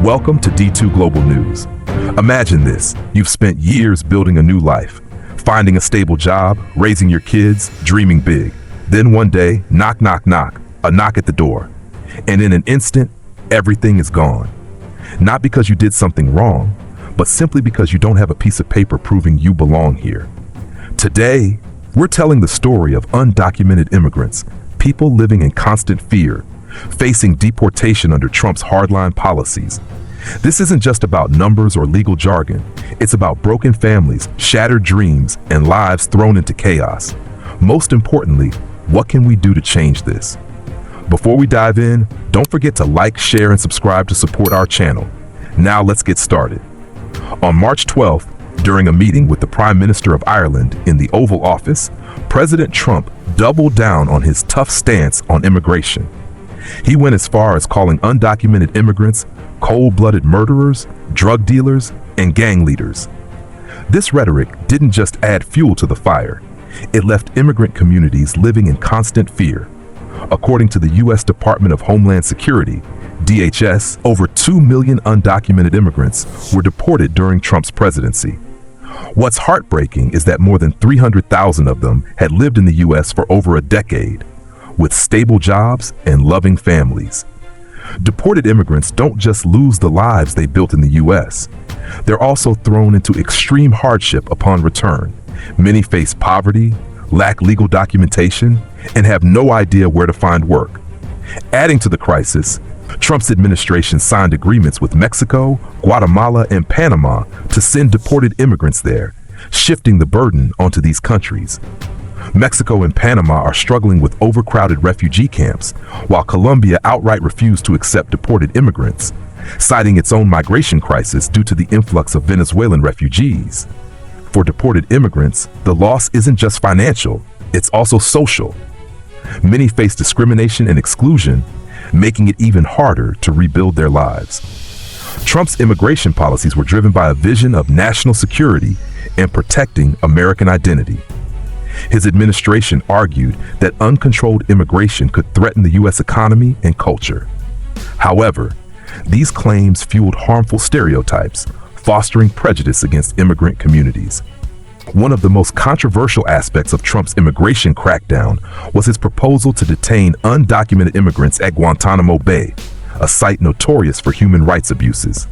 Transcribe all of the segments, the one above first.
Welcome to D2 Global News. Imagine this. You've spent years building a new life, finding a stable job, raising your kids, dreaming big. Then one day, knock, knock, knock, a knock at the door. And in an instant, everything is gone. Not because you did something wrong, but simply because you don't have a piece of paper proving you belong here. Today, we're telling the story of undocumented immigrants, people living in constant fear, facing deportation under Trump's hardline policies. This isn't just about numbers or legal jargon. It's about broken families, shattered dreams, and lives thrown into chaos. Most importantly, what can we do to change this? Before we dive in, don't forget to like, share, and subscribe to support our channel. Now let's get started. On March 12th, during a meeting with the Prime Minister of Ireland in the Oval Office, President Trump doubled down on his tough stance on immigration. He went as far as calling undocumented immigrants cold-blooded murderers, drug dealers, and gang leaders. This rhetoric didn't just add fuel to the fire. It left immigrant communities living in constant fear. According to the U.S. Department of Homeland Security, DHS, over 2 million undocumented immigrants were deported during Trump's presidency. What's heartbreaking is that more than 300,000 of them had lived in the U.S. for over a decade, with stable jobs and loving families. Deported immigrants don't just lose the lives they built in the U.S. They're also thrown into extreme hardship upon return. Many face poverty, lack legal documentation, and have no idea where to find work. Adding to the crisis, Trump's administration signed agreements with Mexico, Guatemala, and Panama to send deported immigrants there, shifting the burden onto these countries. Mexico and Panama are struggling with overcrowded refugee camps, while Colombia outright refused to accept deported immigrants, citing its own migration crisis due to the influx of Venezuelan refugees. For deported immigrants, the loss isn't just financial, it's also social. Many face discrimination and exclusion, making it even harder to rebuild their lives. Trump's immigration policies were driven by a vision of national security and protecting American identity. His administration argued that uncontrolled immigration could threaten the U.S. economy and culture. However, these claims fueled harmful stereotypes, fostering prejudice against immigrant communities. One of the most controversial aspects of Trump's immigration crackdown was his proposal to detain undocumented immigrants at Guantanamo Bay, a site notorious for human rights abuses.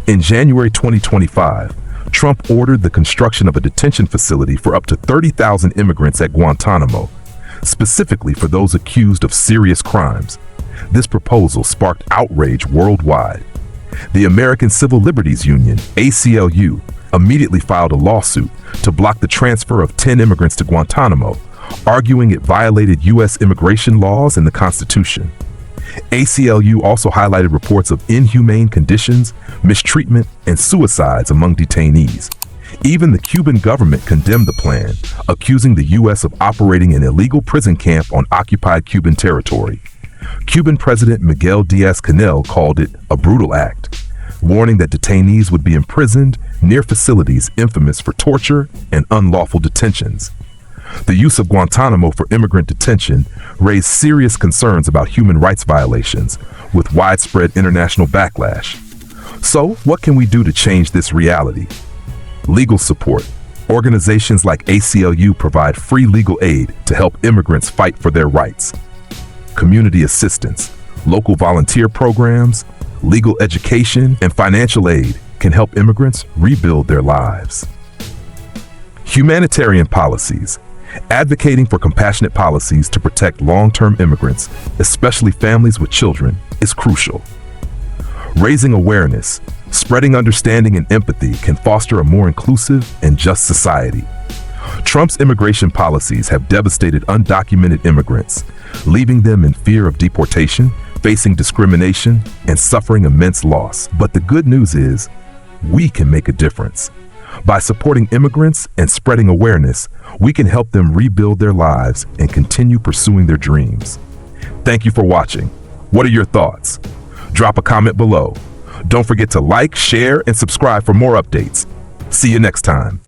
In January 2025, Trump ordered the construction of a detention facility for up to 30,000 immigrants at Guantanamo, specifically for those accused of serious crimes. This proposal sparked outrage worldwide. The American Civil Liberties Union, ACLU, immediately filed a lawsuit to block the transfer of 10 immigrants to Guantanamo, arguing it violated U.S. immigration laws and the Constitution. ACLU also highlighted reports of inhumane conditions, mistreatment, and suicides among detainees. Even the Cuban government condemned the plan, accusing the U.S. of operating an illegal prison camp on occupied Cuban territory. Cuban President Miguel Diaz-Canel called it a brutal act, warning that detainees would be imprisoned near facilities infamous for torture and unlawful detentions. The use of Guantanamo for immigrant detention raised serious concerns about human rights violations, with widespread international backlash. So, what can we do to change this reality? Legal support. Organizations like ACLU provide free legal aid to help immigrants fight for their rights. Community assistance, local volunteer programs, legal education, and financial aid can help immigrants rebuild their lives. Humanitarian policies. Advocating for compassionate policies to protect long-term immigrants, especially families with children, is crucial. Raising awareness, spreading understanding and empathy can foster a more inclusive and just society. Trump's immigration policies have devastated undocumented immigrants, leaving them in fear of deportation, facing discrimination, and suffering immense loss. But the good news is, we can make a difference. By supporting immigrants and spreading awareness, we can help them rebuild their lives and continue pursuing their dreams. Thank you for watching. What are your thoughts? Drop a comment below. Don't forget to like, share, and subscribe for more updates. See you next time.